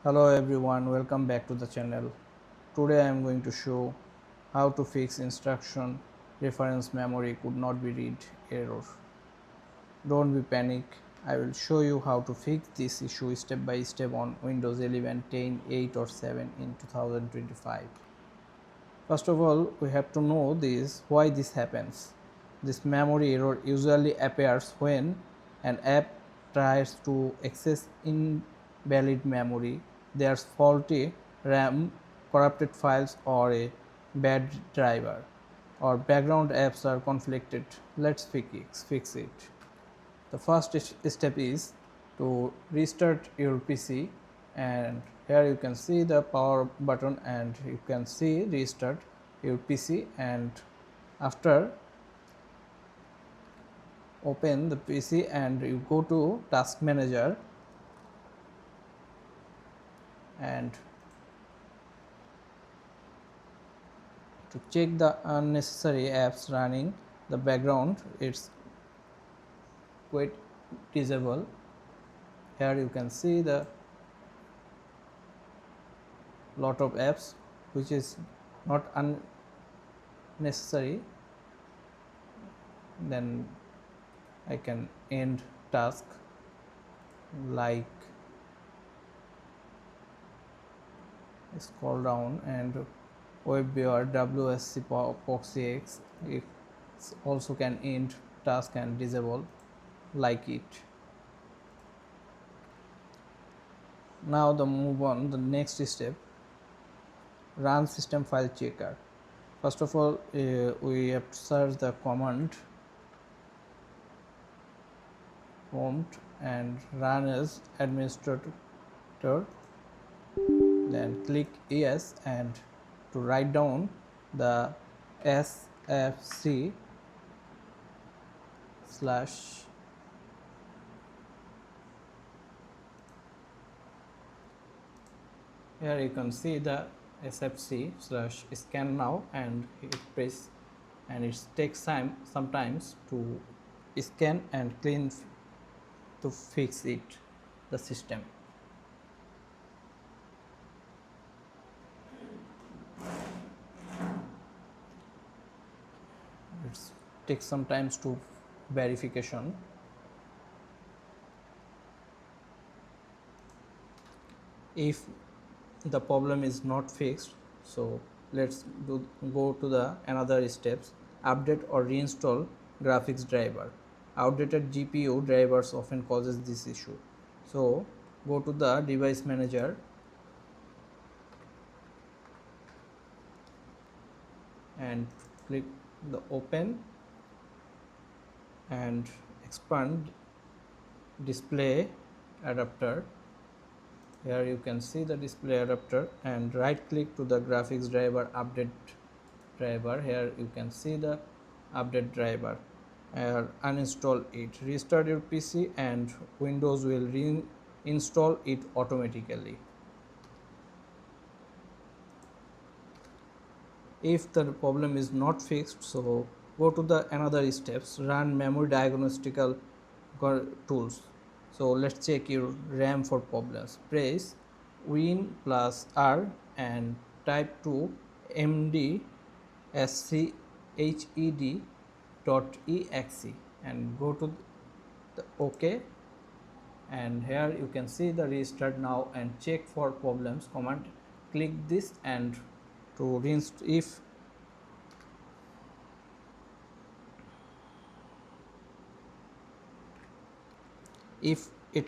Hello everyone, welcome back to the channel. Today I am going to show how to fix instruction reference memory could not be read error. Don't be panic, I will show you how to fix this issue step by step on Windows 11, 10, 8 or 7 in 2025. First of all, we have to know this why this happens. This memory error usually appears when an app tries to access invalid memory, there's faulty RAM, corrupted files or a bad driver, or background apps are conflicted. Let's fix it. The first step is to restart your PC, and here you can see the power button and you can see restart your PC, and after open the PC and you go to task manager and to check the unnecessary apps running the background, it's quite disable. Here you can see the lot of apps which is not unnecessary. Then I can end task like scroll down and web viewer WSC proxy X, it also can end task and disable like it. Now the move on the next step, run system file checker. First of all, we have to search the command prompt and run as administrator, then click yes and to write down the sfc slash here you can see the sfc slash scan now and hit press, and it takes time sometimes to scan and clean to fix it the system. It takes some times to verification. If the problem is not fixed, so let's go to the another steps, update or reinstall graphics driver. Outdated GPU drivers often causes this issue, so go to the device manager and click the open and expand display adapter. Here you can see the display adapter and right click to the graphics driver update driver. Here you can see the update driver. Uninstall it, restart your PC and Windows will reinstall it automatically. If the problem is not fixed, so go to the another steps, run memory diagnostical tools. So let's check your RAM for problems. Press Win plus R and type to mdsched.exe and go to the OK, and here you can see the restart now and check for problems command. Click this and to reinstall. If it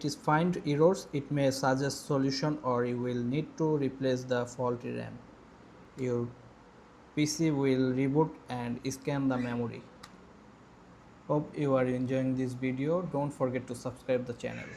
is find errors, it may suggest solution or you will need to replace the faulty RAM. Your PC will reboot and scan the memory. Hope you are enjoying this video. Don't forget to subscribe the channel.